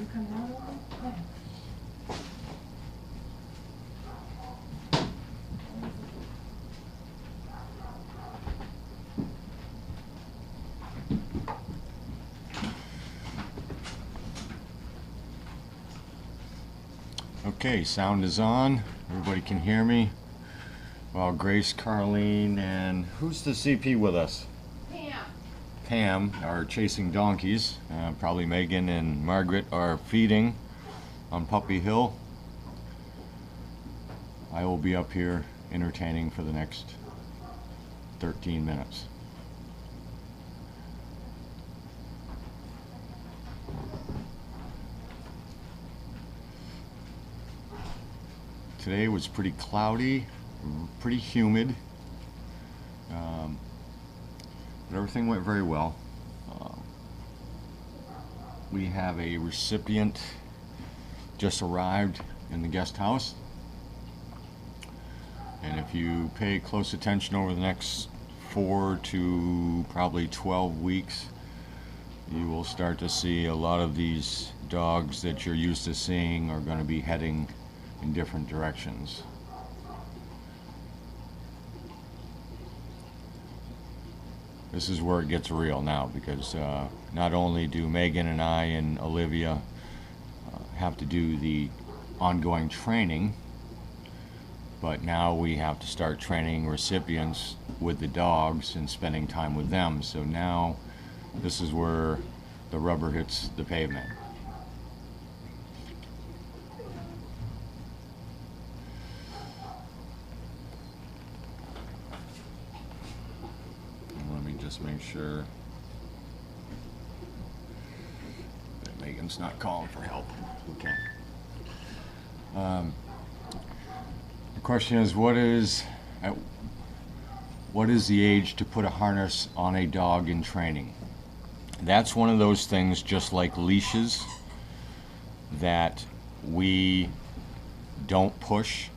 You come down with me? Go ahead. Okay, sound is on. Everybody can hear me. Well, Grace, Carlene, and who's the CP with us? Pam are chasing donkeys. Probably Megan and Margaret are feeding on Puppy Hill. I will be up here entertaining for the next 13 minutes. Today was pretty cloudy, pretty humid. But everything went very well. We have a recipient just arrived in the guest house, and if you pay close attention over the next 4 to probably 12 weeks, you will start to see a lot of these dogs that you're used to seeing are going to be heading in different directions. This is where it gets real now, because not only do Megan and I and Olivia have to do the ongoing training, but now we have to start training recipients with the dogs and spending time with them. So now this is where the rubber hits the pavement. Just make sure that Megan's not calling for help. Okay. The question is, what is the age to put a harness on a dog in training? That's one of those things, just like leashes, that we don't push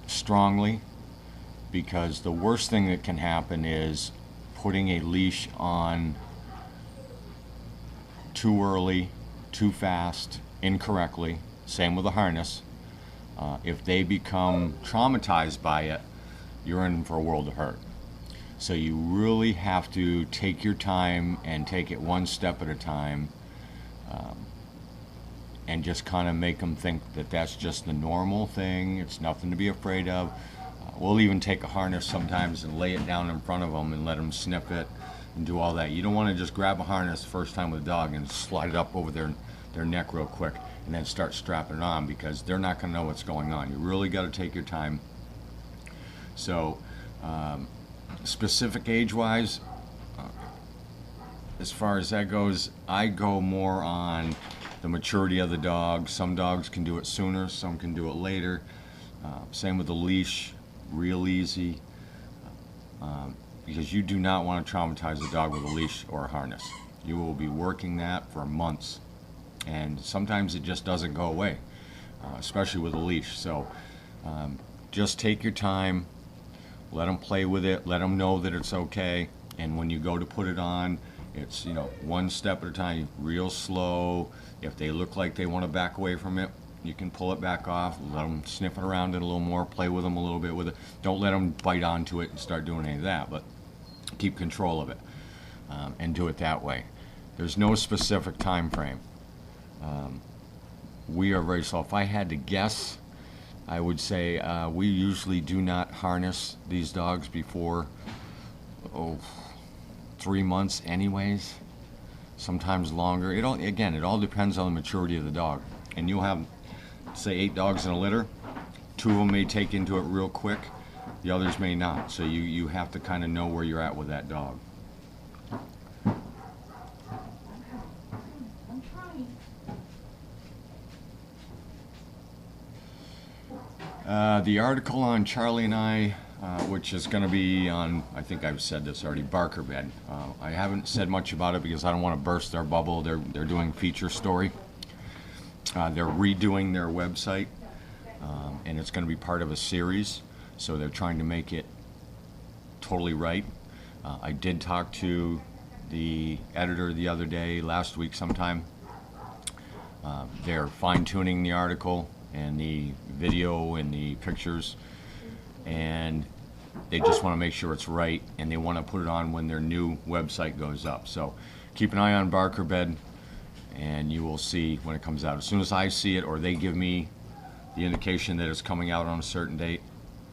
strongly, because the worst thing that can happen is putting a leash on too early, too fast, incorrectly. Same with a harness. If they become traumatized by it, you're in for a world of hurt. So you really have to take your time and take it one step at a time, and just kind of make them think that that's just the normal thing. It's nothing to be afraid of. We'll even take a harness sometimes and lay it down in front of them and let them sniff it and do all that. You don't want to just grab a harness the first time with a dog and slide it up over their neck real quick and then start strapping it on, because they're not going to know what's going on. You really got to take your time. So specific age-wise, as far as that goes, I go more on the maturity of the dog. Some dogs can do it sooner, some can do it later. Same with the leash. Real easy, because you do not want to traumatize a dog with a leash or a harness. You will be working that for months, and sometimes it just doesn't go away, especially with a leash. So just take your time, let them play with it, let them know that it's okay, and when you go to put it on, it's, one step at a time, real slow. If they look like they want to back away from it, you can pull it back off, let them sniff it around it a little more, play with them a little bit with it. Don't let them bite onto it and start doing any of that, but keep control of it, and do it that way. There's no specific time frame. We are very slow. If I had to guess, I would say we usually do not harness these dogs before 3 months anyways, sometimes longer. It all depends on the maturity of the dog. And you'll have, say, 8 dogs in a litter. 2 of them may take into it real quick, the others may not. So you have to kind of know where you're at with that dog. The article on Charlie and I, which is going to be on, I think I've said this already, Barker Bed. I haven't said much about it because I don't want to burst their bubble. They're doing feature story. They're redoing their website, and it's going to be part of a series, so they're trying to make it totally right. I did talk to the editor the other day, last week sometime. They're fine-tuning the article and the video and the pictures, and they just want to make sure it's right, and they want to put it on when their new website goes up. So keep an eye on Barker Bed, and you will see when it comes out. As soon as I see it or they give me the indication that it's coming out on a certain date,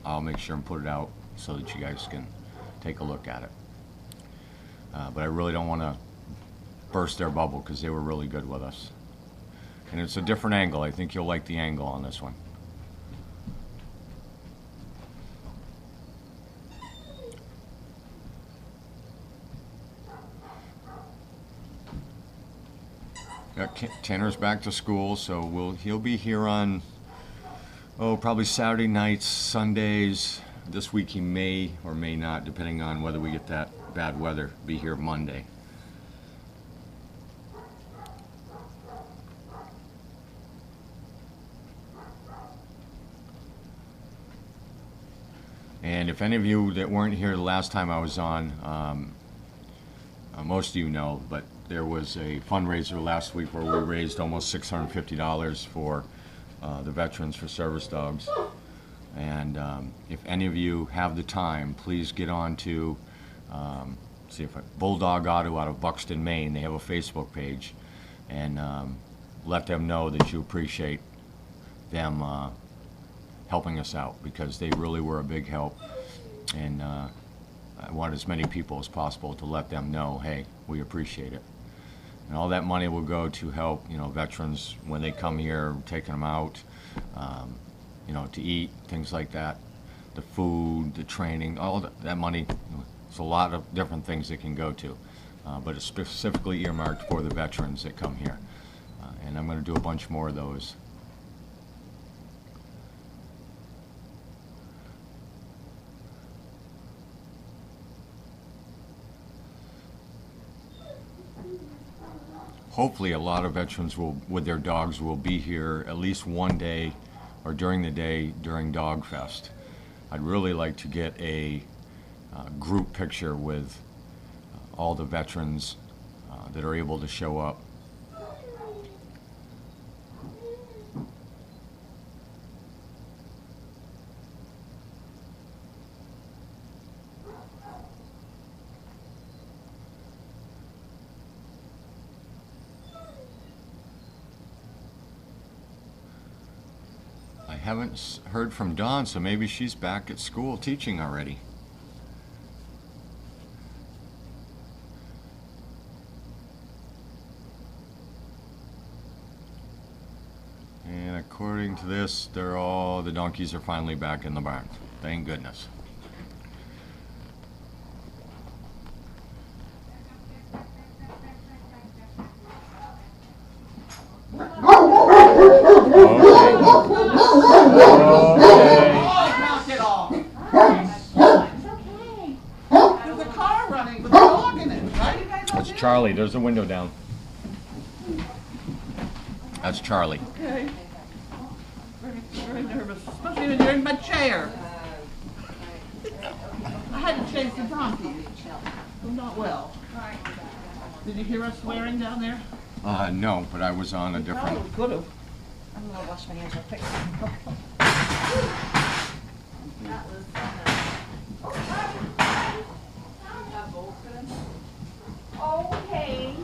I'll make sure and put it out so that you guys can take a look at it. But I really don't want to burst their bubble because they were really good with us. And it's a different angle. I think you'll like the angle on this one. Tanner's back to school, so he'll be here on, probably Saturday nights, Sundays. This week he may or may not, depending on whether we get that bad weather, be here Monday. And if any of you that weren't here the last time I was on, most of you know, but there was a fundraiser last week where we raised almost $650 for the Veterans for Service Dogs. And if any of you have the time, please get on to see if Bulldog Auto out of Buxton, Maine. They have a Facebook page, and let them know that you appreciate them helping us out, because they really were a big help. And I want as many people as possible to let them know, hey, we appreciate it. And all that money will go to help, veterans when they come here, taking them out, to eat, things like that. The food, the training, all that money, it's a lot of different things it can go to. But it's specifically earmarked for the veterans that come here. And I'm going to do a bunch more of those. Hopefully a lot of veterans with their dogs will be here at least one day or during the day during Dog Fest. I'd really like to get a group picture with all the veterans that are able to show up. I haven't heard from Dawn, so maybe she's back at school teaching already. And according to this, the donkeys are finally back in the barn. Thank goodness. That's Charlie. There's a window down. That's Charlie. Okay. Very nervous, especially when you're in my chair. I had to chase the donkey. I'm not well. Did you hear us swearing down there? No, but I was on a different. Probably could have. I'm gonna wash my hands real quick. Okay.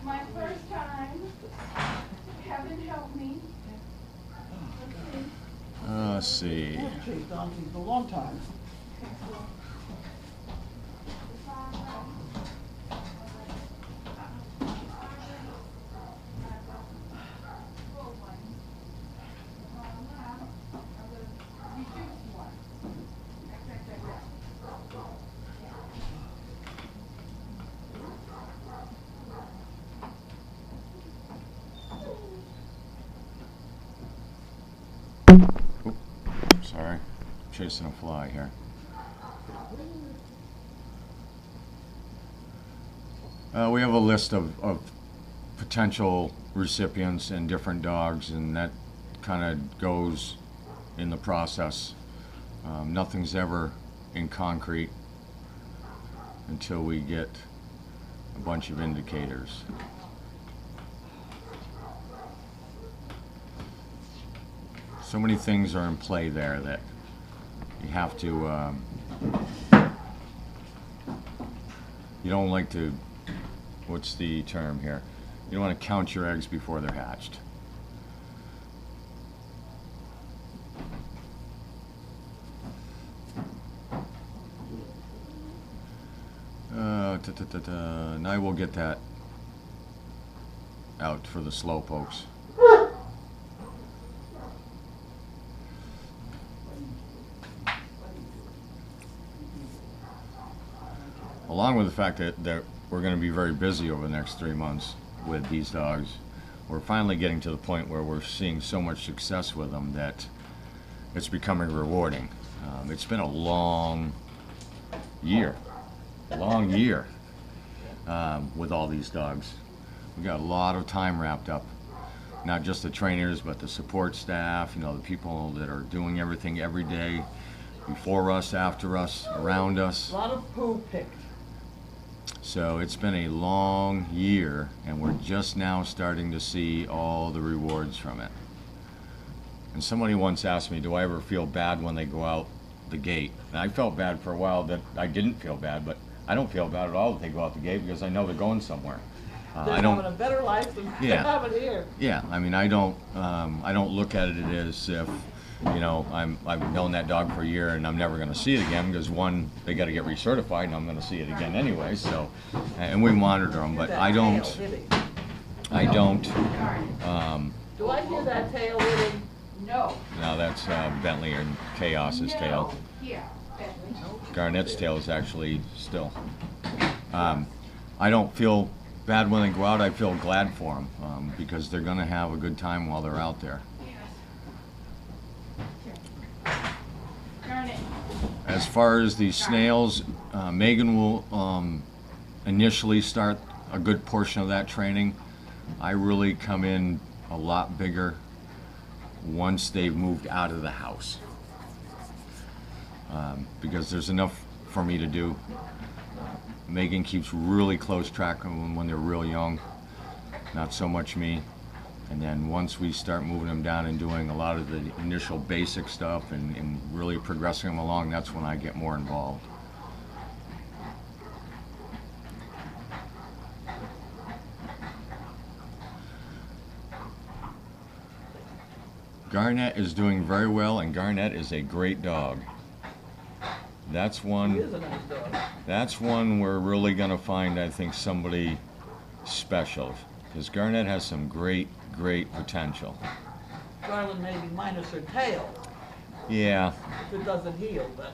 My first time. Heaven help me. Let's see. I've chased donkeys a long time. Sorry, chasing a fly here. We have a list of potential recipients and different dogs, and that kind of goes in the process. Nothing's ever in concrete. until we get a bunch of indicators. So many things are in play there that you have to, you don't like to, what's the term here? You don't want to count your eggs before they're hatched. And I will get that out for the slowpokes. Along with the fact that we're going to be very busy over the next 3 months with these dogs, we're finally getting to the point where we're seeing so much success with them that it's becoming rewarding. It's been a long year with all these dogs. We got a lot of time wrapped up, not just the trainers, but the support staff, you know, the people that are doing everything every day, before us, after us, around us. A lot of poo picked. So it's been a long year, and we're just now starting to see all the rewards from it. And somebody once asked me, do I ever feel bad when they go out the gate? And I felt bad for a while that I didn't feel bad, but I don't feel bad at all that they go out the gate because I know they're going somewhere. They're having a better life than they have it here. Yeah, I mean, I don't look at it as if, you know, I've known that dog for a year and I'm never going to see it again because one, they got to get recertified and I'm going to see it again anyway. So, and we monitor them, but I don't. Do I hear that tail hitting? No. No, that's Bentley and Chaos's tail. Here. Garnett's tail is actually still. I don't feel bad when they go out. I feel glad for them because they're going to have a good time while they're out there. As far as the snails, Megan will initially start a good portion of that training. I really come in a lot bigger once they've moved out of the house because there's enough for me to do. Megan keeps really close track of them when they're real young, not so much me. And then once we start moving them down and doing a lot of the initial basic stuff and really progressing them along, that's when I get more involved. Garnett is doing very well, and Garnett is a great dog. That's one. He is a nice dog. That's one we're really going to find, I think, somebody special, because Garnett has some great potential. Garland maybe minus her tail Yeah. if it doesn't heal, but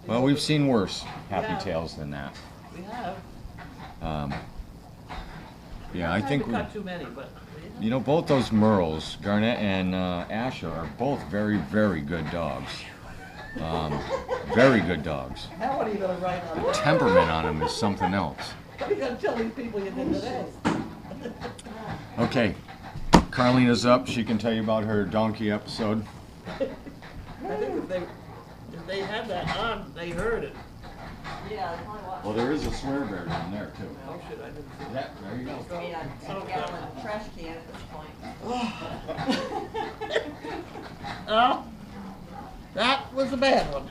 Well, we've seen worse happy Yeah. tails than that. we have. Yeah, I think we cut too many, but you know, both those Merles, Garnett and Asher, are both very good dogs. Very good dogs. now what are you going to write on it? Temperament on them is something else. What are you going to tell these people you did today? Okay, Carlina's up. She can tell you about her donkey episode. I think if they had that on, they heard it. Yeah, that's only what. Well, there is a swear bear down there too. Oh shit, I didn't see that. Yeah, there you go. Be a 10-gallon trash can at this point. Oh, that was a bad one.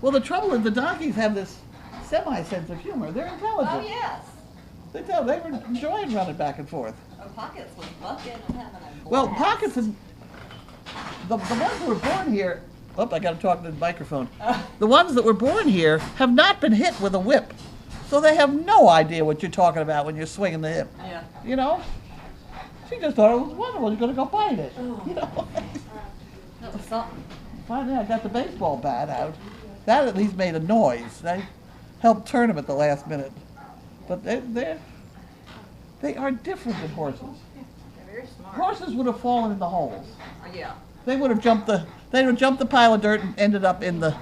Well, the trouble is the donkeys have this semi-sense of humor. They're intelligent. Oh, yes. They were enjoying running back and forth. Oh, Pockets was bucking and having a blast. Well, Pockets and the ones that were born here. Oh, I got to talk to the microphone. The ones that were born here have not been hit with a whip, so they have no idea what you're talking about when you're swinging the hip. Yeah. You know, she just thought it was wonderful. You're gonna go bite it. You know. That was something. Finally, I got the baseball bat out. That at least made a noise. They helped turn them at the last minute. But they are different than horses. They're very smart. Horses would have fallen in the holes. Oh, yeah. They would have jumped the pile of dirt and ended up in the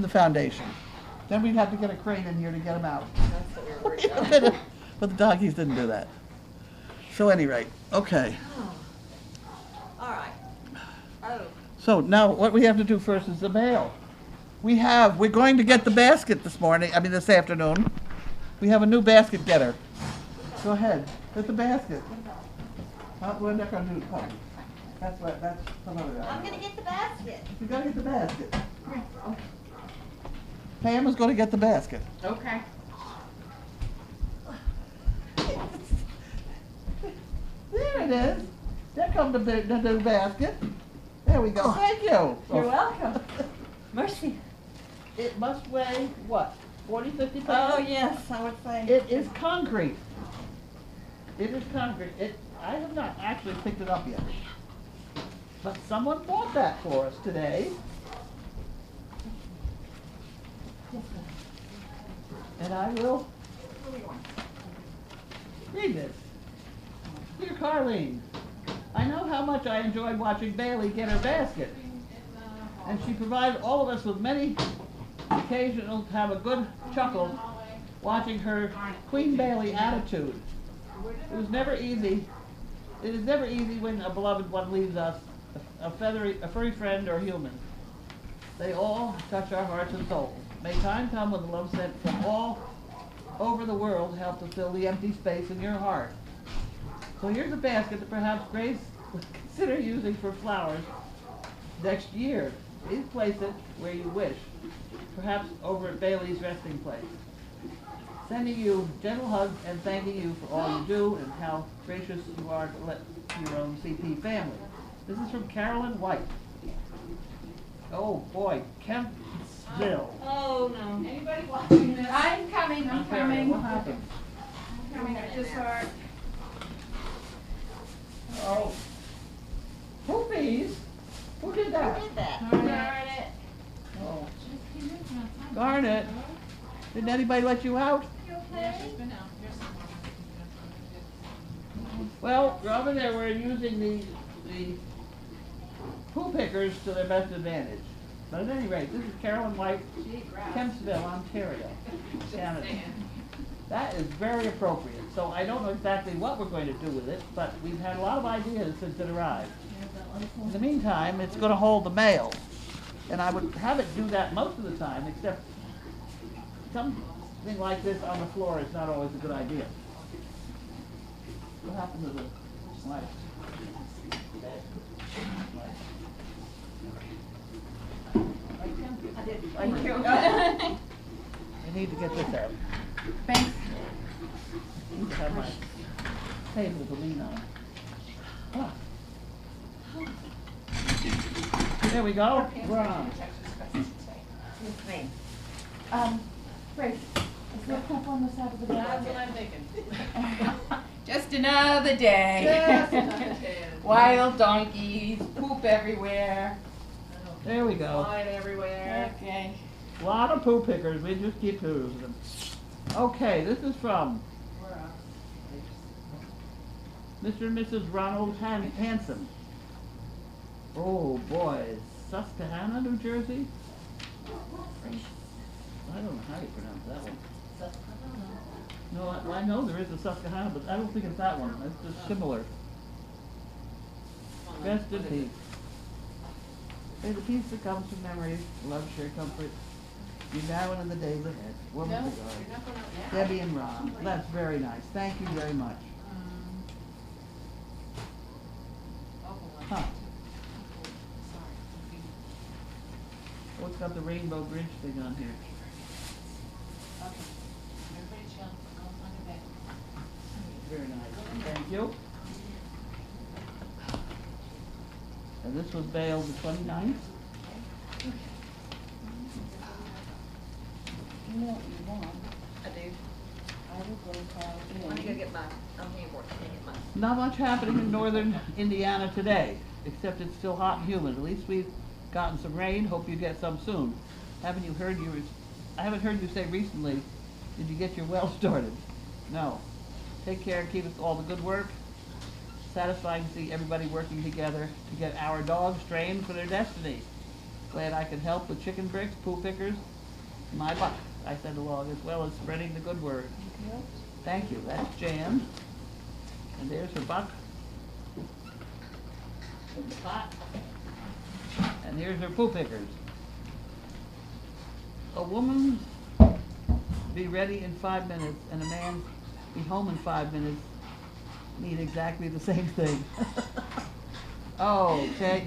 foundation. Then we'd have to get a crane in here to get them out. That's what we're worried about. But the donkeys didn't do that. So at any rate, okay. All right. Oh, So now what we have to do first is the mail. we're going to get the basket this afternoon. We have a new basket getter. Go ahead, get the basket. We're not gonna do, come. That's some other guy. I'm gonna get the basket. You gotta get the basket. Pam is gonna get the basket. Okay. There it is. There comes the new basket. There we go. Thank you. You're welcome. Mercy. It must weigh, what, 40, 50 pounds? Oh, yes, I would say. It is concrete. It is concrete. I have not actually picked it up yet. But someone bought that for us today. And I will read this. Dear Carlene, I know how much I enjoyed watching Bailey get her basket. And she provided all of us with many occasional to have a good chuckle watching her Queen Bailey attitude. It is never easy when a beloved one leaves us, a furry friend or human. They all touch our hearts and souls. May time come when the love sent from all over the world help to fill the empty space in your heart. So here's a basket that perhaps Grace would consider using for flowers next year. Please place it where you wish, perhaps over at Bailey's resting place. Sending you gentle hugs and thanking you for all you do and how gracious you are to let your own CP family. This is from Carolyn White. Oh boy, Kempsville. Oh, no. Anybody watching this? I'm coming, I'm coming. What happened? I'm coming, I just saw it. Oh. Poopies? Who did that? Who did that? Darn it. Oh. Darn it. Didn't anybody let you out? You okay? Well, Robin, there we're using the poo pickers to their best advantage. But at any rate, this is Carolyn White, Kempsville, Ontario, Canada. That is very appropriate. So I don't know exactly what we're going to do with it, but we've had a lot of ideas since it arrived. In the meantime, it's going to hold the mail. And I would have it do that most of the time, except something like this on the floor is not always a good idea. What happened to the light? I did. Thank you. Okay. I need to get this out. Thanks. I need to have my table to lean on. Ah. There we go. We're on. It's me. Grace, is there poop on the side of the That's what basket? I'm thinking. Just another day. Just another day. Wild donkeys, poop everywhere. There we go. Slide everywhere. Okay. A lot of poo pickers. We just keep using them. Okay, this is from Mr. and Mrs. Ronald Hanson. Oh boy, Susquehanna, New Jersey? I don't know how you pronounce that one. No, I know there is a Susquehanna, but I don't think it's that one. It's just similar. Rest in peace. May the peace that comes from memories, love, share comfort, be now and in the days ahead. Woman's No, regard. you're not going out yet. Debbie and Ron. That's very nice. Thank you very much. Huh. Oh, it's got the Rainbow Bridge thing on here. Very nice. Thank you. And this was bailed the 29th. You know what you want. I do. I will go call Let me go in. get my, I'm here for it. Let me get mine. Not much happening in northern Indiana today, except it's still hot and humid. At least we've gotten some rain. Hope you get some soon. I haven't heard you say recently, did you get your well started? No. Take care and keep us all the good work. Satisfying to see everybody working together to get our dogs trained for their destiny. Glad I could help with chicken bricks, poo pickers, my buck. I sent along as well as spreading the good word. Thank you. That's Jan. And there's her buck. And the pot. And here's her poo pickers. a woman be ready in 5 minutes and a man be home in 5 minutes mean exactly the same thing. Oh, okay.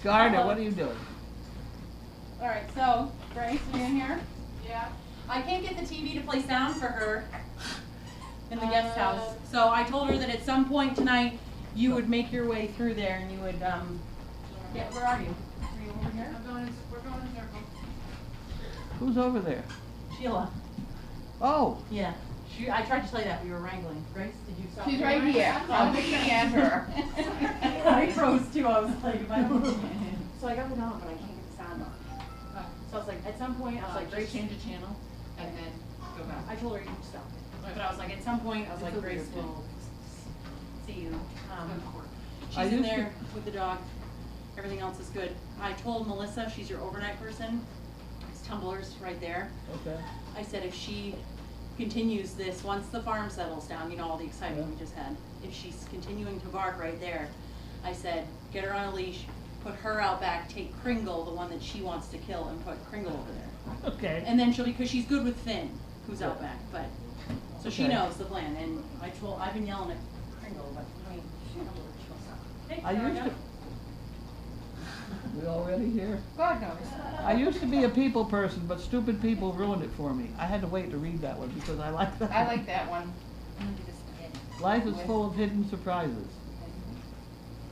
Gardner, what are you doing? All right, so, Grace, are you in here? Yeah. I can't get the TV to play sound for her in the guest house. So I told her that at some point tonight, you would make your way through there and you would, yeah, where are you? Are you over here? We're going in circles. Who's over there? Sheila. Oh, Yeah. I tried to tell you that, we were wrangling. Grace, did you stop? She's right here. I'm looking at her. I froze too, I was like, if I don't. So I got it on, but I can't get the sound on. So I was like, at some point, I was like, Grace, change the channel. And then go back. I told her you could stop. But I was like, at some point, I was like, Grace will see you. I She's in used to- there with the dog. Everything else is good. I told Melissa, she's your overnight person. It's tumblers right there. okay. I said if she continues this, once the farm settles down, you know, all the excitement we just had, if she's continuing to bark right there, I said, get her on a leash, put her out back, take Kringle, the one that she wants to kill, and put Kringle over there. Okay. And then she'll, because she's good with Finn, who's out Yeah. back, but, so she Okay. knows the plan, and I've been yelling at Kringle, but, I mean, she'll stop. Hey, I there we used go. to. We already here? God knows. I used to be a people person, but stupid people ruined it for me. I had to wait to read that one because I like that. I like that one. Life is full of hidden surprises.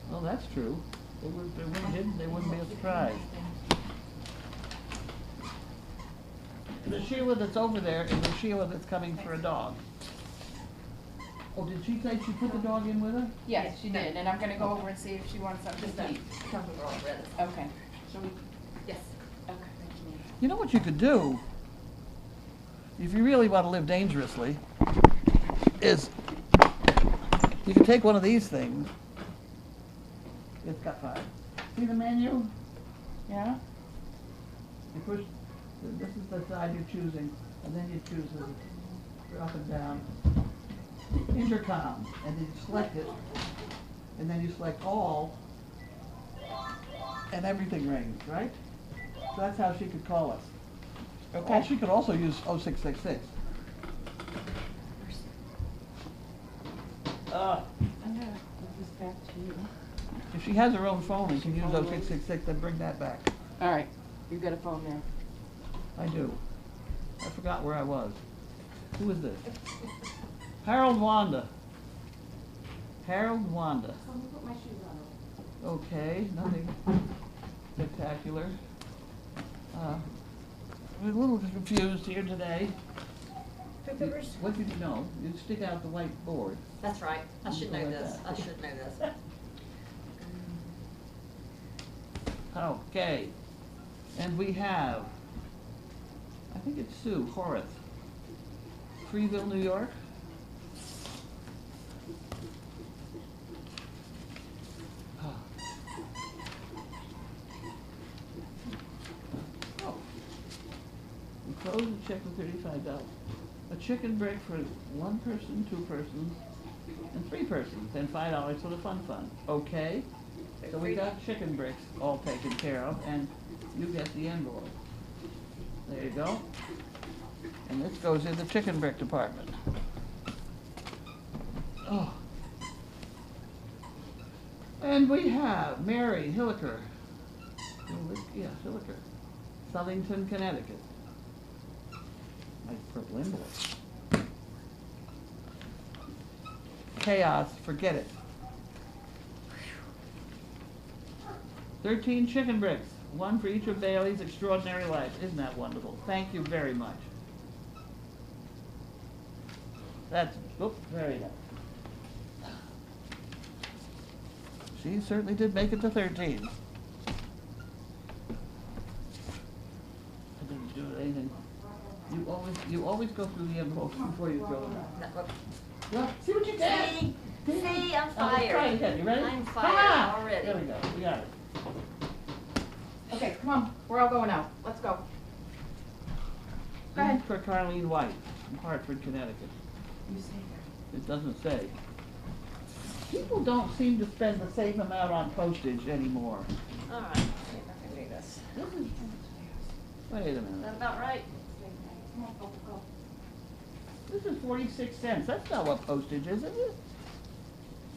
Well, that's true. If they weren't hidden, they wouldn't be a surprise. The Sheila that's over there is the Sheila that's coming for a dog. Oh, did she say she put the dog in with her? Yes, she did, and I'm gonna go over and see if she wants something to eat. Something wrong with it. Okay. Yes. Okay. You know what you could do, if you really want to live dangerously, is you could take one of these things. It's got fire. See the menu? Yeah? You push, this is the side you're choosing, and then you choose the up and down. Intercom, and then you select it, and then you select all, and everything rings, right? So that's how she could call us. Okay. Or she could also use 0666. I'm gonna give this back to you. If she has her own phone and can use 0666, then bring that back. All right, you've got a phone there. I do. I forgot where I was. Who is this? Harold Wanda. Harold Wanda. Okay, nothing spectacular. We're a little confused here today. What did you know? You stick out the white board. That's right. I should know Like this. that. I should know this. Okay. And we have, I think it's Sue Horace, Freeville, New York. Oh. Enclose a check for $35. A chicken break for 1 person, 2 persons, and 3 persons, and $5 for the fun fund. Okay? So we got chicken bricks all taken care of, and you get the envelope. There you go. And this goes in the chicken brick department. Oh. And we have Mary Hilliker. Yeah, Hilliker. Southington, Connecticut. Nice purple envelope. Chaos, forget it. 13 chicken bricks, 1 for each of Bailey's extraordinary life. Isn't that wonderful? Thank you very much. That's, oops, very nice. She certainly did make it to 13. I didn't do anything. You always go through the envelopes before you throw them out. Look, Look, see what you did? see, I'm Oh, let's try it fired. again. You ready? I'm fired Ha-ha! already. There we go, we got it. Okay, come on, we're all going out. Let's go. Go ahead. For Carlene White, from Hartford, Connecticut. You say It doesn't say. People don't seem to spend the same amount on postage anymore. All right, see if I can do this. This is, Wait a Is that minute. about right? Come on, go, go. This is 46 cents. That's not what postage is, is it?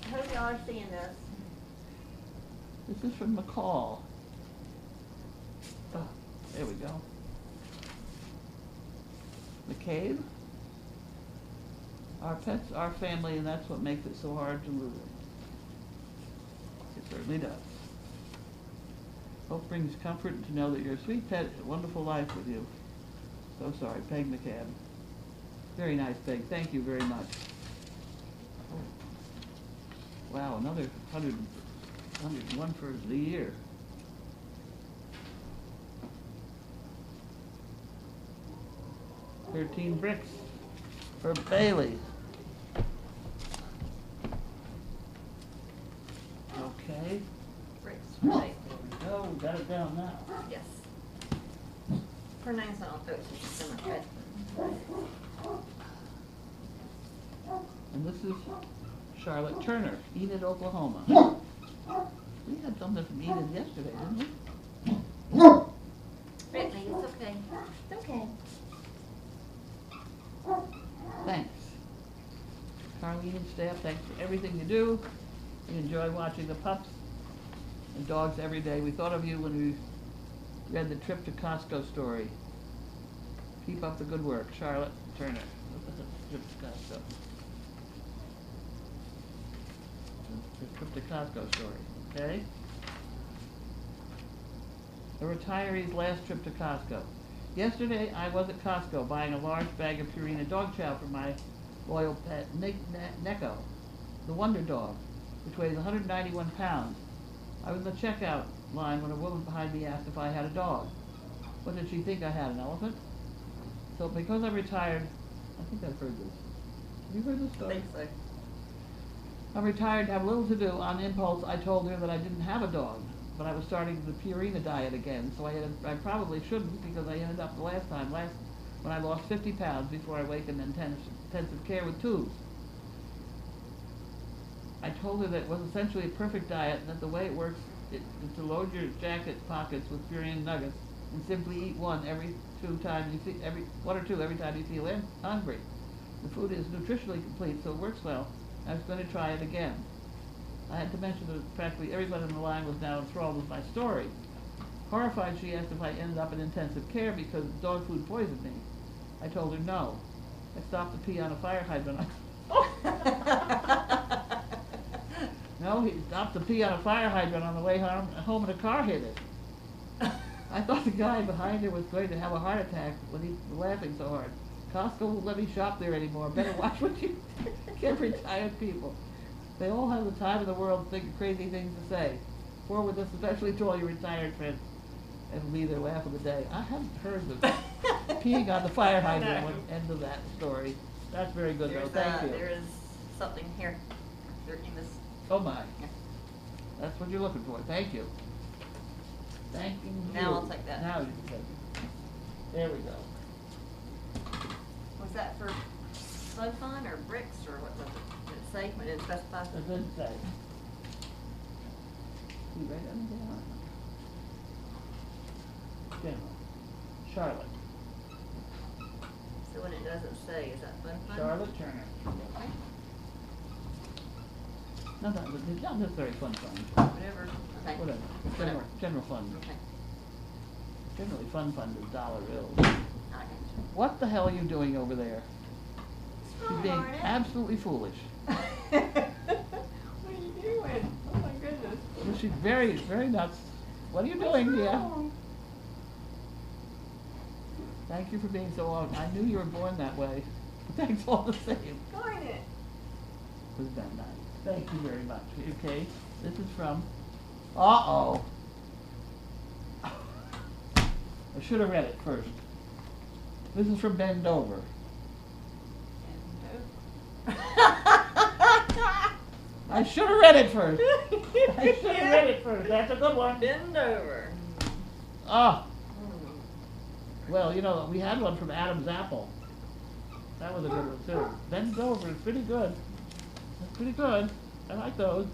I hope y'all are seeing this. This is from McCall. Oh, there we go. McCabe? Our pets, our family, and that's what makes it so hard to lose it. It certainly does. Hope brings comfort to know that your sweet pet has a wonderful life with you. So sorry, Peg McCabe. Very nice, Peg. Thank you very much. Wow, another 101 for the year. $13 bricks for Bailey. Okay, Bricks, right? there we go, we got it down now. Yes. Her name's on, oh, she's in my head. And this is Charlotte Turner, Enid, Oklahoma. We had something from Enid yesterday, didn't we? Brittany, it's okay. It's okay. Thanks. Carlene and staff, thanks for everything you do. We enjoy watching the pups and dogs every day. We thought of you when we read the trip to Costco story. Keep up the good work, Charlotte Turner. Trip to Costco. The trip to Costco story, okay? The retiree's last trip to Costco. Yesterday, I was at Costco buying a large bag of Purina dog chow for my loyal pet, Neko, the wonder dog, which weighs 191 pounds. I was in the checkout line when a woman behind me asked if I had a dog. What did she think I had, an elephant? So because I'm retired, I think I've heard this. Have you heard this I story? think so. I'm retired, have little to do. On impulse, I told her that I didn't have a dog, but I was starting the Purina diet again, so I probably shouldn't because I ended up the last time, when I lost 50 pounds before I awakened in intensive care with tubes. I told her that it was essentially a perfect diet and that the way it works is to load your jacket pockets with Purina nuggets and simply eat one or two every time you feel hungry. The food is nutritionally complete, so it works well. I was going to try it again. I had to mention that practically everybody on the line was now enthralled with my story. Horrified, she asked if I ended up in intensive care because dog food poisoned me. I told her no. I stopped to pee on a fire hydrant. No, he stopped to pee on a fire hydrant on the way home and a car hit it. I thought the guy behind her was going to have a heart attack when he was laughing so hard. Costco won't let me shop there anymore. Better watch what you give retired people. They all have the time in the world to think of crazy things to say. Forward this especially to all your retired friends. It'll be their laugh of the day. I haven't heard of peeing on the fire hydrant at the end of that story. That's very good though. Thank you. There is something here. There in this. Oh my. Yeah. That's what you're looking for. Thank you. Thank you. Now I'll take that. Now you can take it. There we go. Was that for Bud Fun or bricks or what was it? Did it say? It didn't specify? It didn't say. You write anything on it? General. Charlotte. So when it doesn't say, is that Bud Fun? Charlotte Turner. Okay. No, not necessarily fun. Whatever. Okay. Whatever. General fund. Okay. Generally fun is dollar bills. I got you. What the hell are you doing over there? You're being Darn it. absolutely foolish. What are you doing? Oh my goodness. Well, she's very, very nuts. What are you doing, dear? Thank you for being so long. I knew you were born that way. But thanks all the same. Darn it. Was that nice? Thank you very much. Okay, this is from. Uh-oh. I should have read it first. This is from Bend Over. I should have read it first. I should have read it first. That's a good one. Bend over. Ah. Well, you know, we had one from Adam's Apple. That was a good one too. Bend Over is pretty good. That's pretty good. I like those.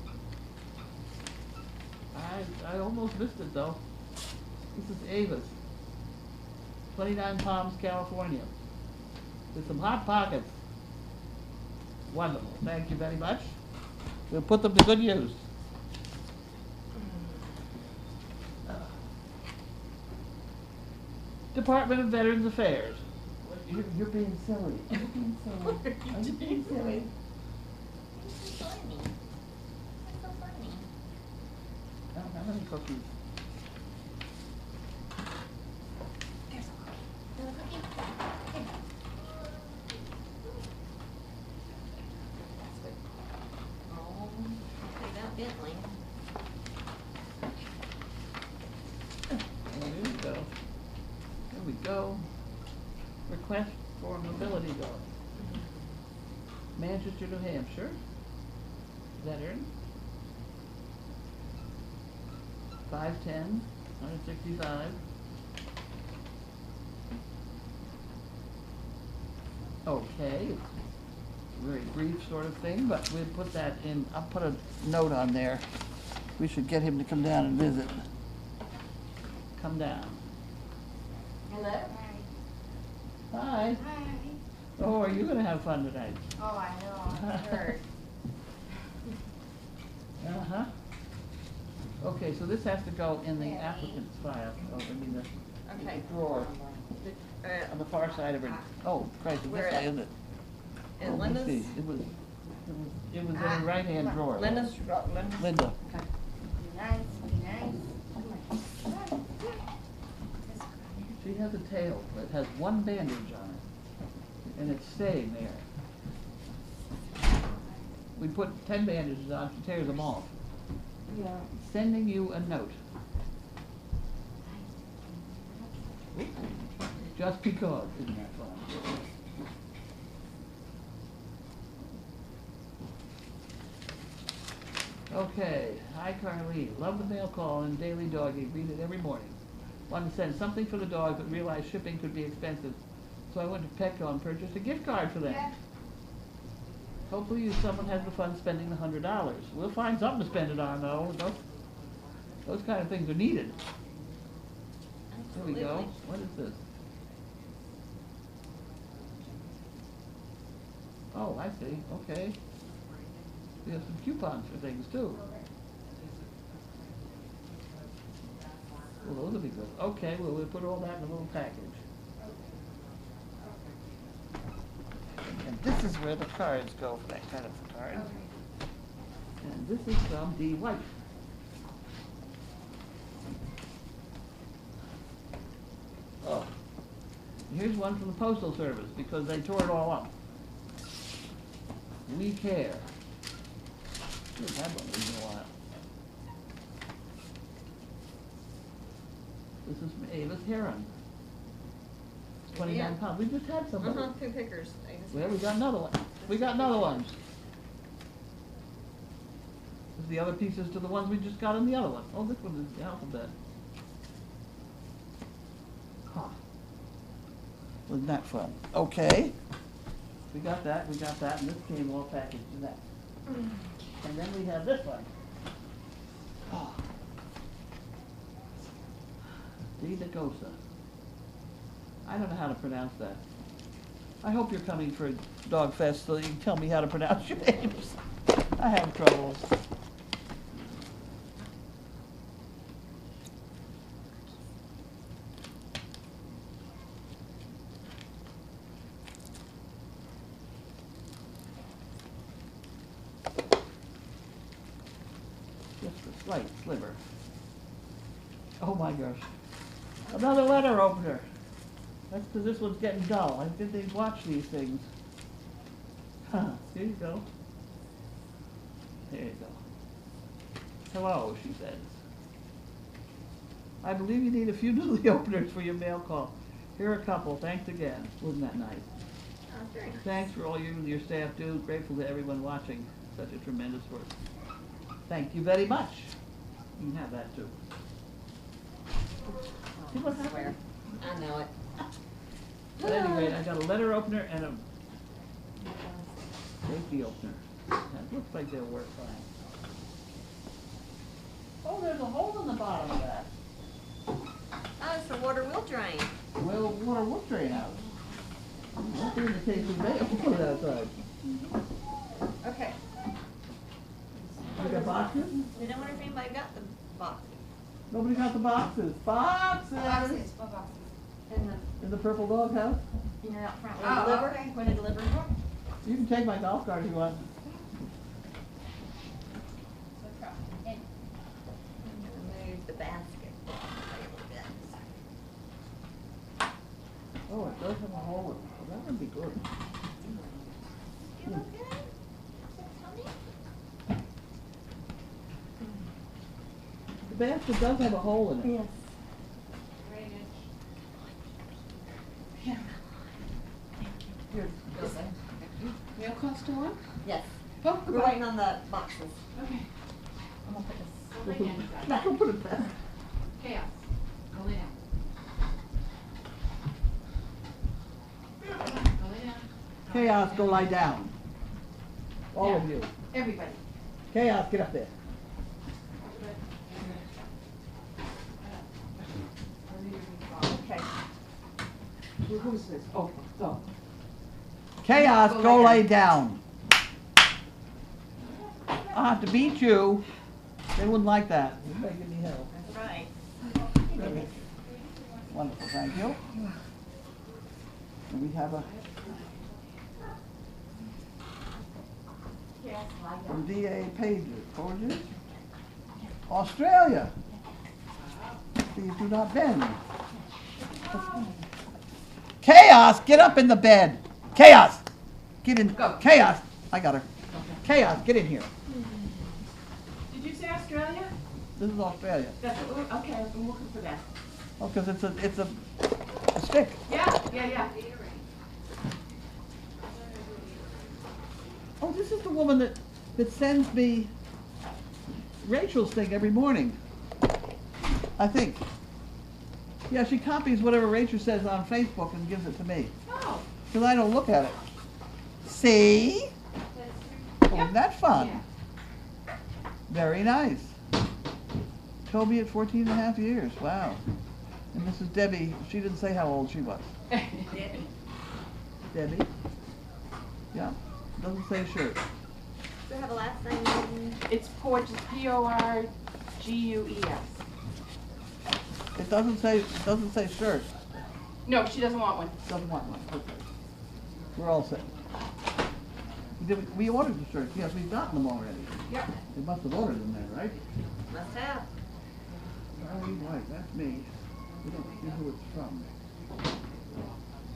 I almost missed it though. This is Ava's. 29 Palms, California. With some hot pockets. Wonderful, thank you very much. We'll put them to good use. Department of Veterans Affairs. You're being silly. You're being silly. Are you being silly? It's so funny. It's so funny. I don't have any cookies. There's a cookie. There's a cookie. Here. That's good. Oh, take that Bentley. There we go. There we go. Request for mobility dog. Manchester, New Hampshire. Veteran. 5'10", 165. Okay, it's a very brief sort of thing, but we'll put that in, I'll put a note on there. We should get him to come down and visit. Come down. Hello? Hi. Hi. Oh, are you gonna have fun tonight? Oh, I know, I heard. Uh-huh. Okay, so this has to go in the Yeah. applicant's file, oh, I mean, the Okay. drawer, on the far side of it. Oh, Christ, it's Where this way, at? isn't it? And Oh, let's Linda's, see. It was in the right-hand drawer. Linda's. Linda. Okay. Be nice, be nice. Come on. She has a tail that has one bandage on it, and it's staying there. We put 10 bandages on, she tears them off. Yeah. Sending you a note. Just because, isn't that fun? Okay, hi Carly, love the mail call and daily doggy, read it every morning. Wanted to send something for the dog, but realized shipping could be expensive. So I went to Petco and purchased a gift card for them. Yeah. Hopefully someone has the fun spending the $100. We'll find something to spend it on though. Those kind of things are needed. There we go. Absolutely. What is this? Oh, I see, okay. We have some coupons for things too. Well, those will be good. Okay, well, we'll put all that in a little package. And this is where the cards go for that kind of card. And this is from the wife. Oh. Here's one from the Postal Service because they tore it all up. We care. We've had one of these in a while. This is from Avis Heron. It's 29 Yeah. pounds. We just had somebody. Uh-huh, 2 pickers. Well, we got another one. We got another one. This is the other pieces to the ones we just got in the other one. Oh, this one is the alphabet. Huh. Wasn't that fun? Okay. We got that, and this came all packaged in that. And then we have this one. Oh. D. Dagosa. I don't know how to pronounce that. I hope you're coming for Dog Fest so you can tell me how to pronounce your names. I have trouble. Just a slight sliver. Oh my gosh. Another letter opener. That's because this one's getting dull. I didn't watch these things. Huh, here you go. There you go. Hello, she says. I believe you need a few newly openers for your mail call. Here are a couple. Thanks again. Wasn't that nice? Oh, very nice. Thanks for all you and your staff do. Grateful to everyone watching such a tremendous work. Thank you very much. You can have that too. See what I swear. happened? I know it. At any rate, I got a letter opener and a safety opener. That looks like they'll work fine. Oh, there's a hole in the bottom of that. it's the water will drain. Well, water will drain out. That's the indication they put it outside. Okay. You got boxes? Then I wonder if anybody got the box Nobody got the boxes. Boxes! Boxes, what boxes? In the purple dog house? you know, out front Oh, when they deliver. okay. When they deliver. You can take my golf cart if you want. And Move the basket. Oh, it does have a hole in it. Well, that would be good. You okay? Tommy? The basket does have a hole in it. Yes. Here. Real close to one? Yes. Oh, We're goodbye. waiting on the boxes. Okay. I'm gonna put this. Go lay down. Now, don't put it back. Chaos. Go lay down. Go lay down. Chaos, go lie down. All of you. Everybody. Chaos, get up there. Okay. Who's this? Oh, go. Chaos, Go go lay lay down. I'll have to beat you. They wouldn't like that. You're making me hell. That's right. Wonderful, thank you. And we have a, Yes, lie down. from DA Pages, Australia. Please do not bend. Chaos, get up in the bed. Chaos, get in. Go. Chaos, I got her. Chaos, get in here. Did you say Australia? This is Australia. That's what, okay, I'm looking for that. Oh, because it's a stick. Yeah. Oh, this is the woman that sends me Rachel's thing every morning. I think. Yeah, she copies whatever Rachel says on Facebook and gives it to me. Oh. Because I don't look at it. See? Oh, isn't that fun? Yeah. Very nice. Toby at 14 and a half years. Wow. And this is Debbie. She didn't say how old she was. Debbie? Debbie? Yeah. Doesn't say shirt. Do you have a last name? It's Porges, Porgues. It doesn't say shirt. No, she doesn't want one. Doesn't want one. Okay. We're all set. We ordered the shirts. Yes, we've gotten them already. Yep. They must have ordered them then, right? Must have. Charlie White, that's me. We don't see who it's from.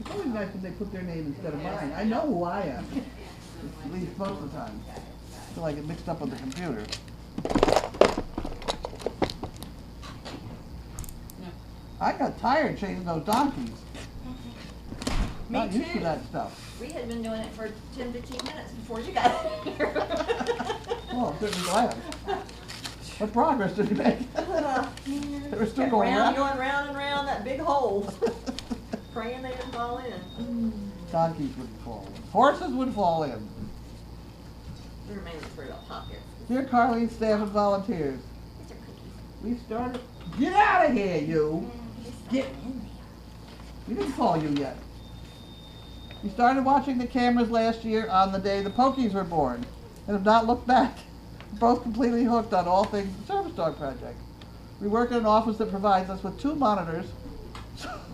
It's always nice when they put their name instead of mine. I know who I am. At least most of the time. Until I get mixed up with the computer. I got tired chasing those donkeys. Me Not used to too. that stuff. We had been doing it for 10, 15 minutes before you got here. Oh, I'm certainly glad. What progress did you make? They were still Kept going round, around. going round and round that big hole. Praying they didn't fall in. Donkeys wouldn't fall in. Horses would fall in. We were mainly worried about pop here. Dear Carly, staff, and volunteers, These are cookies. we started. Get out of here, you! Get. We didn't call you yet. We started watching the cameras last year on the day the Pokies were born, and have not looked back. We're both completely hooked on all things the Service Dog Project. We work in an office that provides us with 2 monitors.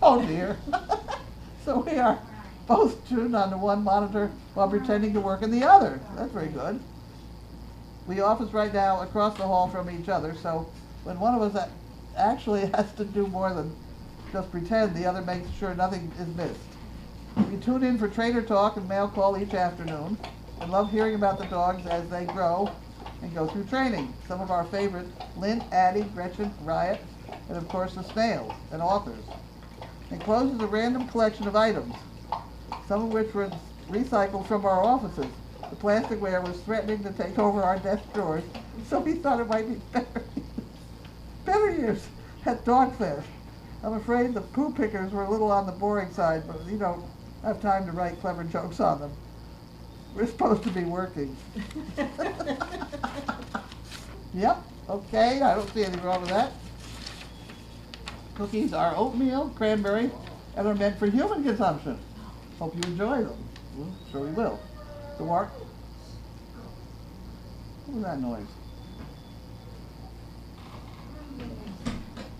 Oh dear. So we are both tuned onto one monitor while pretending to work in the other. That's very good. We office right now across the hall from each other, so when one of us actually has to do more than just pretend, the other makes sure nothing is missed. We tune in for trainer talk and mail call each afternoon and love hearing about the dogs as they grow and go through training. Some of our favorites, Lynn, Addie, Gretchen, Riot, and of course the snails and authors. Enclosed is a random collection of items, some of which were recycled from our offices. The plasticware was threatening to take over our desk drawers, so we thought it might be better years at Dogfest. I'm afraid the poo pickers were a little on the boring side, but you don't have time to write clever jokes on them. We're supposed to be working. Yep, okay, I don't see anything wrong with that. cookies are oatmeal, cranberry, and are meant for human consumption. Hope you enjoy them. Well, sure we will. The what? What was that noise?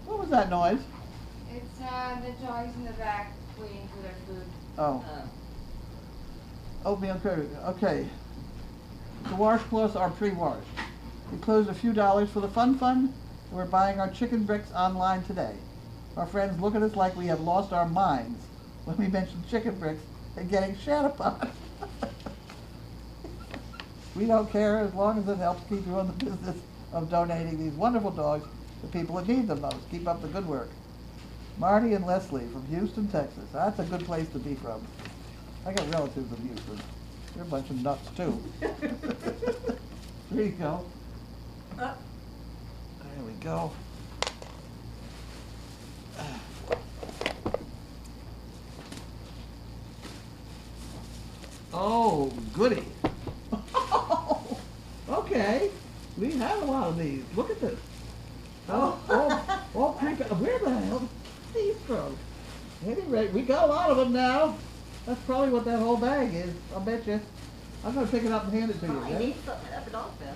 What was that noise? It's the dogs in the back waiting for their food. Oh, oatmeal cranberry. Okay. The washcloths are pre-washed. We closed a few dollars for the fun fund, and we're buying our chicken bricks online today. Our friends look at us like we have lost our minds when we mention chicken bricks and getting shat upon. We don't care as long as it helps keep you in the business of donating these wonderful dogs to people that need them most. Keep up the good work. Marty and Leslie from Houston, Texas. That's a good place to be from. I got relatives in Houston. They're a bunch of nuts too. There you go. There we go. Oh, goody. Okay. We have a lot of these. Look at this. Oh, where the hell did these from? At any rate, we got a lot of them now. That's probably what that whole bag is. I'll bet you. I'm going to pick it up and hand it to you. I yeah? need something up and off that.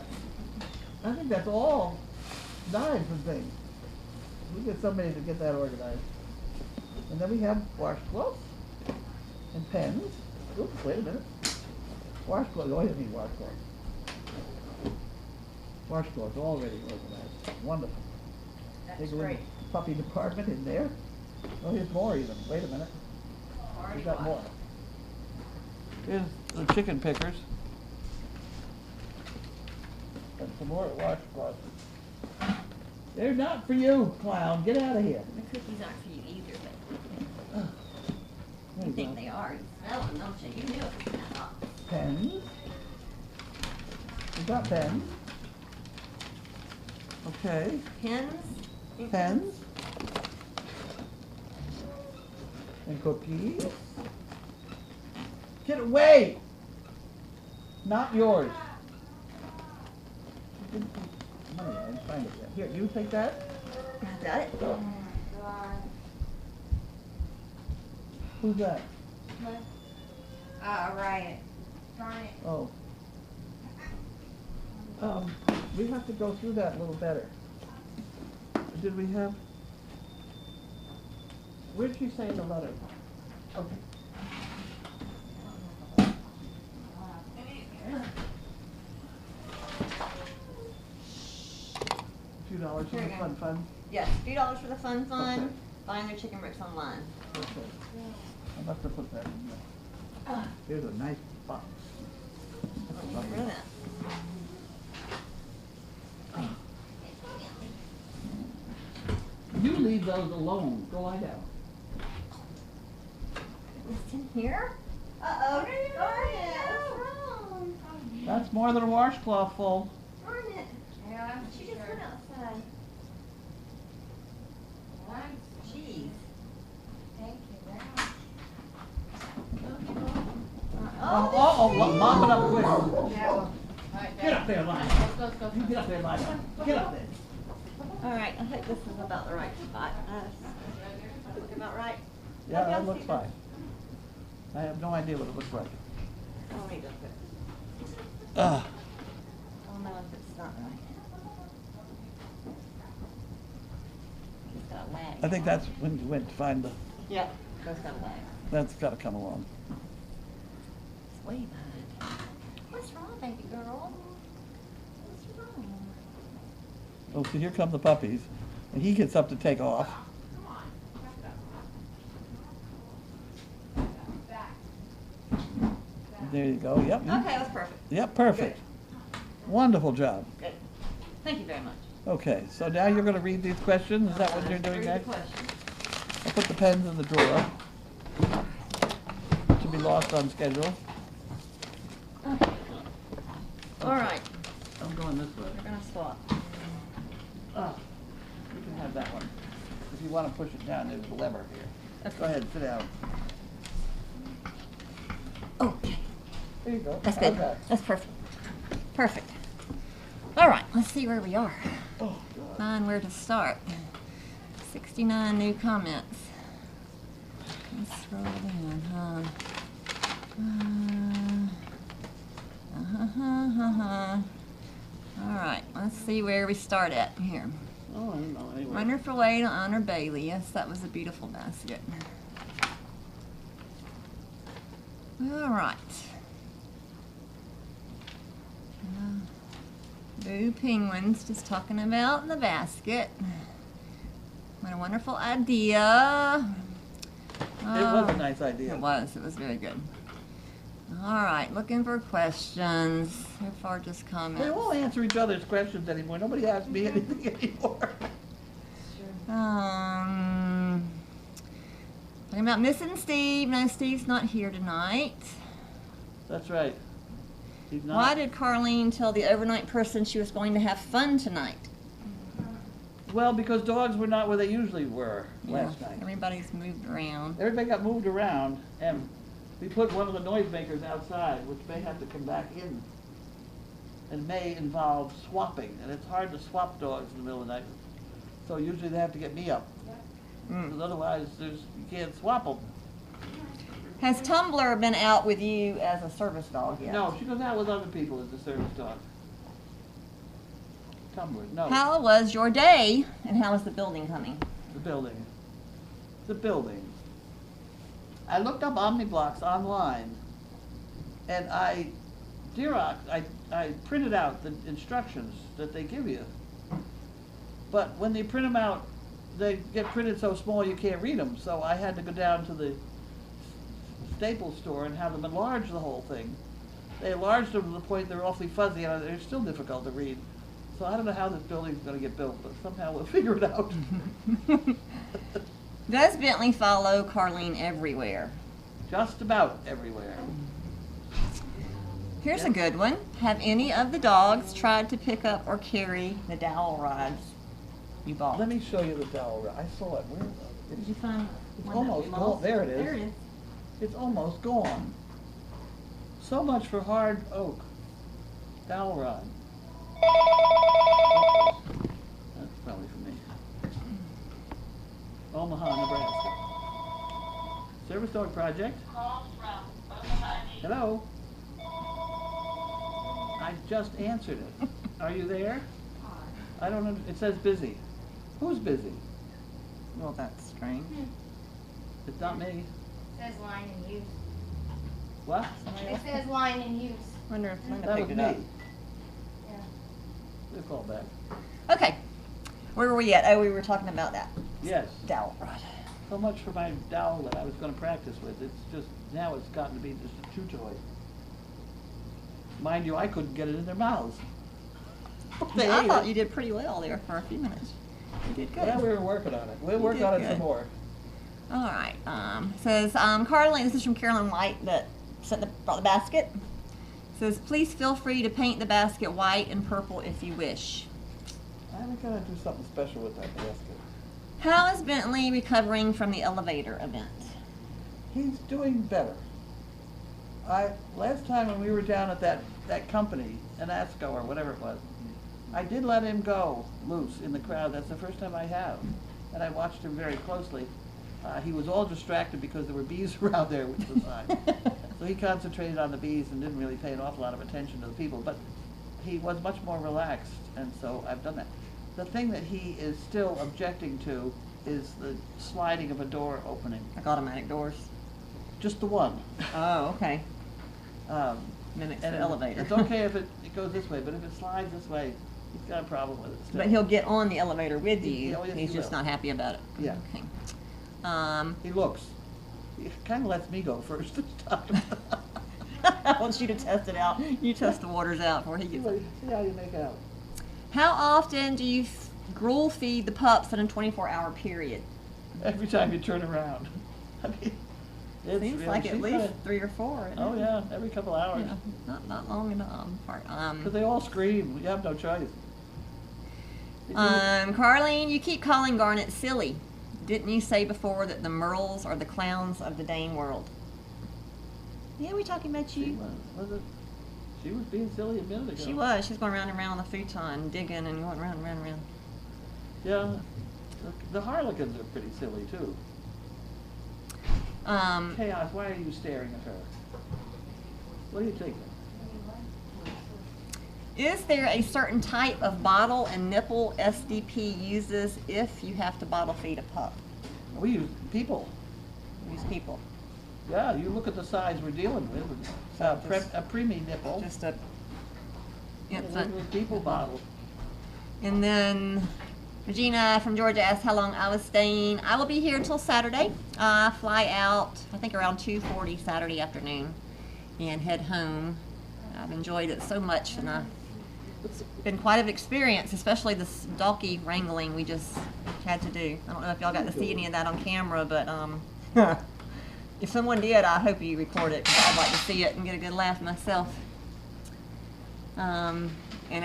I think that's all knives and things. We get somebody to get that organized. And then we have washcloths and pens. Oops, wait a minute. Washcloths. Oh, I didn't mean washcloths. Washcloths already organized. Wonderful. That's Take a look great. at the puppy department in there. Oh, here's more even. Wait a minute. We Already got washed. more. Here's the chicken pickers. And some more washcloths. They're not for you, clown. Get out of here. The cookies aren't for you either, but There you you think go. they are. You smell them, don't you? You knew it was not. Pens. We got pens. Okay. Pens? Ink Pens. And cookies. Get away! Not yours. Money, I didn't find it yet. Here, you take that. Got it? God. Who's that? Riot. Darn it. Oh. We have to go through that a little better. Did we have? Where did she say in the letter? Okay. $2 for Here the you go. fun fund. Yes, $2 for the fun fund, Okay. buying their chicken bricks online. Okay. I must have put that in there. Here's a nice box. Let me get rid of that. You leave those alone. Go lie down. It's in here? Uh-oh. Darn it. What's wrong? That's more than a washcloth full. Darn it. Yeah, I'm She just sure. went outside. What? Jeez. Thank you very much. Mop it up quick. Yeah, well, alright, Get up there, lie. Let's go. You get up there, lie down. Get up there. All right, I think this is about the right spot. Look about right. Yeah, Let me that all looks see fine. I have no idea what it looks like. Oh, me look good. Ah, I'll know if it's not right. It's got a lag. I think that's when you went to find the, Yep, that's got a lag. that's gotta come along. It's way behind. What's wrong, baby girl? What's wrong? Oh, so here come the puppies, and he gets up to take off. There you go, yep. Okay, that's perfect. Yep, perfect. Wonderful job. Good. Thank you very much. Okay, so now you're gonna read these questions, is that what you're doing Read next? the question. I'll put the pens in the drawer. To be lost on schedule. All right, I'm going this way. we're gonna swap. Ah, you can have that one. If you wanna push it down, there's a lever here. Go ahead, sit down. Okay, There you go. that's How's good. that? That's perfect. Perfect. All right, let's see where we are. Oh, God. Find where to start. 69 new comments. Let's scroll down, huh? All right, let's see where we start at here. Oh, I don't know, anyway. Wonderful way to honor Bailey. Yes, that was a beautiful basket. All right. Boo Penguins just talking about the basket. What a wonderful idea. It was a nice idea. It was very good. All right, looking for questions. So far, just comments. We won't answer each other's questions anymore. Nobody asks me anything anymore. Talking about missing Steve. No, Steve's not here tonight. That's right. He's not. Why did Carlene tell the overnight person she was going to have fun tonight? Well, because dogs were not where they usually were last night. Everybody's moved around. Everybody got moved around, and we put one of the noisemakers outside, which may have to come back in. And may involve swapping, and it's hard to swap dogs in the middle of the night. So usually they have to get me up, because otherwise you can't swap them. Has Tumblr been out with you as a service dog yet? No, she goes out with other people as a service dog. Tumblr, no. How was your day, and how is the building coming? The building. The building. I looked up OmniBlocks online, and I printed out the instructions that they give you. But when they print them out, they get printed so small you can't read them. So I had to go down to the Staples store and have them enlarge the whole thing. They enlarged them to the point they're awfully fuzzy, and they're still difficult to read. So I don't know how this building's going to get built, but somehow we'll figure it out. Does Bentley follow Carlene everywhere? Just about everywhere. Here's a good one. Have any of the dogs tried to pick up or carry the dowel rods you bought? Let me show you the dowel rod. I saw it. Where? Did you find It's one almost that we gone. lost? There it is. There it is. It's almost gone. So much for hard oak. Dowel rod. That's probably for me. Omaha, Nebraska. Service Dog Project. Hello. I just answered it. Are you there? I don't know. It says busy. Who's busy? Well, that's strange. It's not me. Says line in use. What? It says line in use. Wonder if Linda That was picked it up. me. Yeah. We'll call back. Okay. Where were we at? Oh, we were talking about that Yes. dowel rod. So much for my dowel that I was going to practice with. It's just, now it's gotten to be just a chew toy. Mind you, I couldn't get it in their mouths. They I ate thought it. you did pretty well there for a few minutes. You did good. Yeah, we were working on it. We'll work did on it good. some more. All right. Says Carlene. This is from Carolyn White that brought the basket. Says please feel free to paint the basket white and purple if you wish. I'm going to do something special with that basket. How is Bentley recovering from the elevator event? He's doing better. Last time when we were down at that company, Anasco or whatever it was, I did let him go loose in the crowd. That's the first time I have. And I watched him very closely. He was all distracted because there were bees around there, which was fine. So he concentrated on the bees and didn't really pay an awful lot of attention to the people. But he was much more relaxed, and so I've done that. The thing that he is still objecting to is the sliding of a door opening. Like automatic doors. Just the one. Oh, okay. And Mimics the elevator. It's okay if it goes this way, but if it slides this way, he's got a problem with it still. But he'll get on the elevator with you. Oh, yes, He's he just will. not happy about it. Yeah. Okay. He looks. He kind of lets me go first this time. I want you to test it out. You test the waters out before he gets it. See how you make out. How often do you gruel feed the pups in a 24-hour period? Every time you turn around. I mean, it's Seems really, like at she's least gotta- 3 or 4. Isn't Oh it? yeah, every couple hours. Yeah, not long enough. Because they all scream. You have no choice. Did you- Carlene, you keep calling Garnet silly. Didn't you say before that the Merles are the clowns of the Dane world? Yeah, we talking about She you. was it? She was being silly a minute ago. She was going round and round on the futon, digging and going round and round and round. Yeah. The Harlequins are pretty silly too. Chaos, why are you staring at her? What are you thinking? Is there a certain type of bottle and nipple SDP uses if you have to bottle feed a pup? We use people. Use people. Yeah, you look at the size we're dealing with. A preemie nipple. Just a It's infant. a people bottle. And then Regina from Georgia asked how long I was staying. I will be here until Saturday. I fly out, I think around 2:40 Saturday afternoon and head home. I've enjoyed it so much, and it's been quite an experience, especially this donkey wrangling we just had to do. I don't know if y'all got to see any of that on camera, but if someone did, I hope you record it, because I'd like to see it and get a good laugh myself. And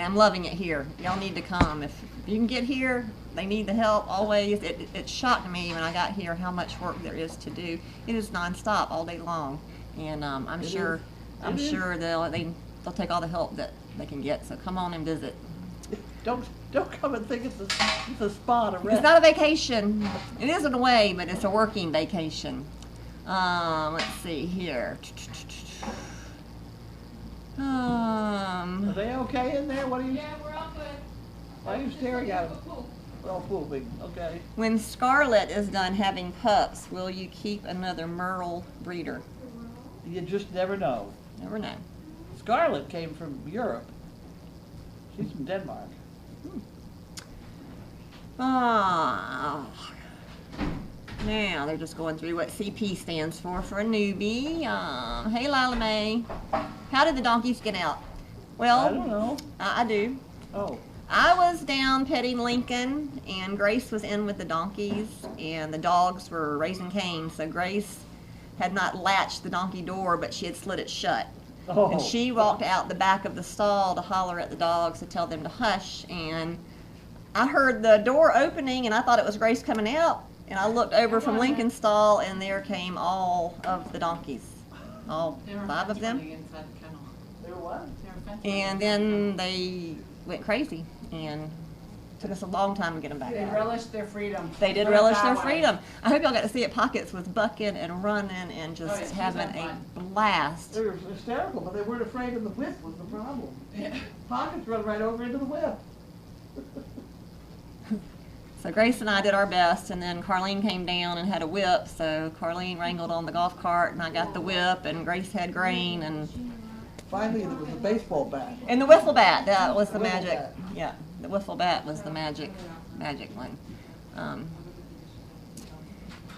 I'm loving it here. Y'all need to come. If you can get here, they need the help always. It shocked me when I got here how much work there is to do. It is nonstop all day long, and I'm sure they'll take all the help that they can get. So come on and visit. Don't come and think it's a spa to rest. It's not a vacation. It is in a way, but it's a working vacation. Let's see here. Are they okay in there? What are you? Yeah, we're all good. Why are you staring at them? Well, pooping. Okay. When Scarlett is done having pups, will you keep another Merle breeder? You just never know. Never know. Scarlett came from Europe. She's from Denmark. Oh. Now they're just going through what CP stands for a newbie. Hey, Lila Mae. How did the donkeys get out? Well, I don't know. I do. Oh. I was down petting Lincoln, and Grace was in with the donkeys, and the dogs were raising Cain. So Grace had not latched the donkey door, but she had slid it shut. Oh. And she walked out the back of the stall to holler at the dogs to tell them to hush. And I heard the door opening, and I thought it was Grace coming out. And I looked over from Lincoln's stall, and there came all of the donkeys, all 5 of them. They were what? And then they went crazy, and took us a long time to get them back They out. relished their freedom. They did Put it relish that their way. freedom. I hope y'all got to see it. Pockets was bucking and running and just Oh, yeah, she's having had a fun. blast. They were hysterical, but they weren't afraid of the whip was the problem. Pockets run right over into the whip. So Grace and I did our best, and then Carlene came down and had a whip. So Carlene wrangled on the golf cart, and I got the whip, and Grace had grain, and Finally, there was a baseball bat. the wiffle bat. That was the Wiffle magic. bat. Yeah, the wiffle bat was the magic one.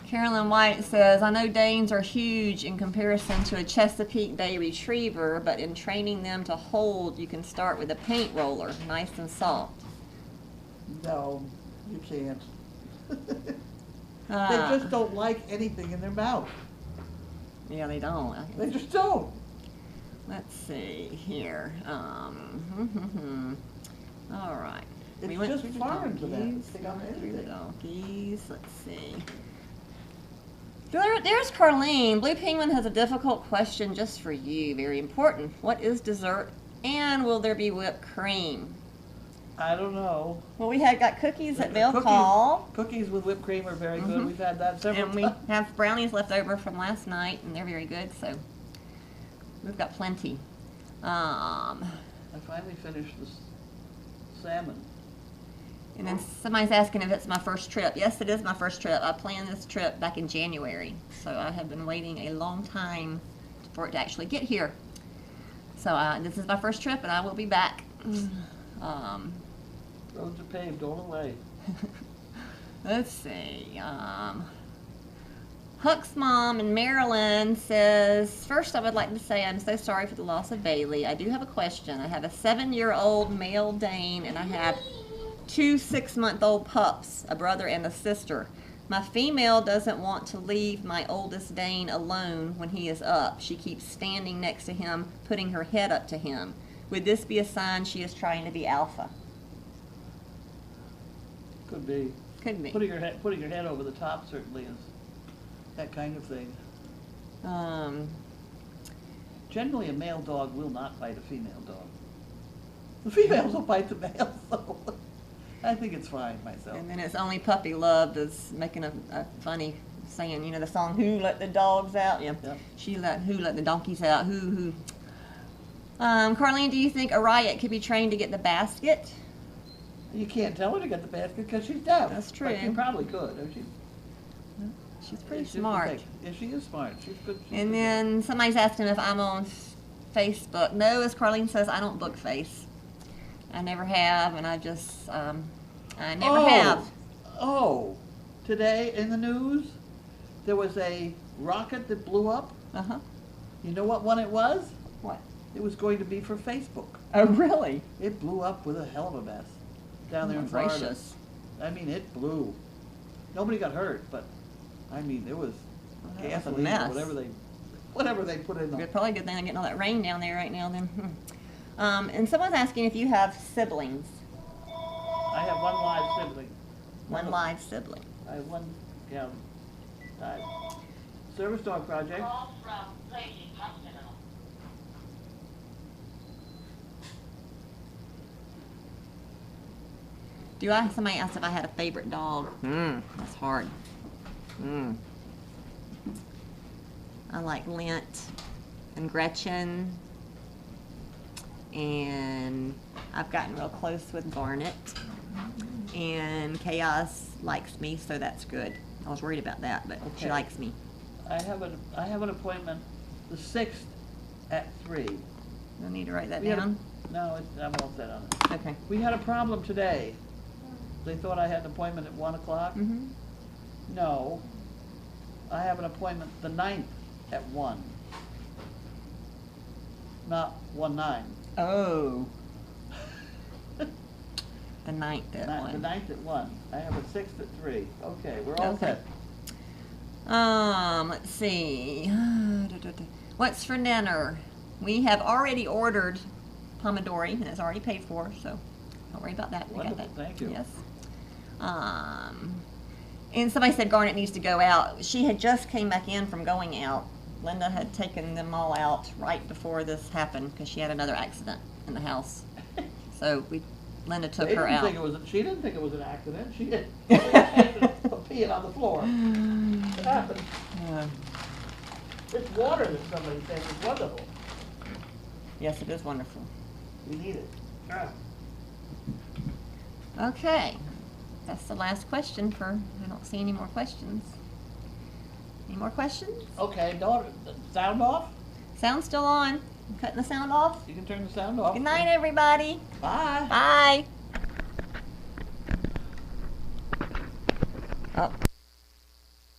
Carolyn White says, I know Danes are huge in comparison to a Chesapeake Bay Retriever, but in training them to hold, you can start with a paint roller, nice and soft. No, you can't. They Ah, just don't like anything in their mouth. yeah, they don't. They just don't. Let's see here. All right. It's went just through the foreign to them. donkeys, They got went through the anything. donkeys. Let's see. There's Carlene. Blue Penguin has a difficult question just for you. Very important. What is dessert, and will there be whipped cream? I don't know. Well, we got cookies at Bell Cookies- Call, Cookies with whipped cream are very good. Mhm. We've had that several and we times. have brownies left over from last night, and they're very good. So we've got plenty. I finally finished the salmon. And then somebody's asking if it's my first trip. Yes, it is my first trip. I planned this trip back in January, so I have been waiting a long time for it to actually get here. So this is my first trip, and I will be back. Roads are paved all the way. Let's see. Huck's mom in Maryland says, first I would like to say I'm so sorry for the loss of Bailey. I do have a question. I have a 7-year-old male Dane, and I have 2 6-month-old pups, a brother and a sister. My female doesn't want to leave my oldest Dane alone when he is up. She keeps standing next to him, putting her head up to him. Would this be a sign she is trying to be alpha? Could be. Could be. Putting your head over the top certainly is that kind of thing. Generally, a male dog will not bite a female dog. The females will bite the males, though. I think it's fine myself. And then it's Only Puppy Love that's making a funny saying, you know, the song Who Let the Dogs Out? Yeah. Yep. Who let the donkeys out? Who? Carlene, do you think a riot could be trained to get the basket? You can't tell her to get the basket because she's deaf. That's But true. she probably could. If she, She's pretty it's just a smart. thing. Yeah, she is smart. She's good. She's And good. then somebody's asking if I'm on Facebook. No, as Carlene says, I don't book face. I never have, and I just, I never have. Oh, today in the news, there was a rocket that blew up. Uh-huh. You know what one it was? What? It was going to be for Facebook. Oh, really? It blew up with a hell of a mess down there Oh, in Florida. gracious. I mean, it blew. Nobody got hurt, but I mean, there was Well, that was a gasoline or mess. whatever they put in the. Good, probably a good thing I'm getting all that rain down there right now then. And someone's asking if you have siblings. I have one live sibling. One live sibling. I have one, yeah, died. Service dog project. Call from Lady Hospital. Somebody asked if I had a favorite dog. That's hard. I like Lint and Gretchen. And I've gotten real close with Garnet. And Chaos likes me, so that's good. I was worried about that, but she Okay. likes me. I have an appointment the 6th at 3. I need to write that We had a- down. No, I'm all set on it. Okay. We had a problem today. They thought I had an appointment at 1 o'clock. Mm-hmm. No, I have an appointment the 9th at 1. Not 1/9. Oh. The 9th at The 1. 9th at 1. I have a 6th at 3. Okay, we're all Okay. set. Let's see. What's for dinner? We have already ordered Pomodori, and it's already paid for, so don't worry about that. We got Wonderful, that. thank you. Yes. And somebody said Garnet needs to go out. She had just came back in from going out. Linda had taken them all out right before this happened because she had another accident in the house. So Linda took They her didn't out. think it was. She didn't think it was an accident. She did. Peeing on the floor. It happened. This water that somebody said is wonderful. Yes, it is wonderful. We need it. Ah. Okay, that's the last question I don't see any more questions. Any more questions? Okay, daughter, sound off? Sound still on? I'm cutting the sound off? You can turn the sound off. Good night, everybody. Bye. Bye. Oh.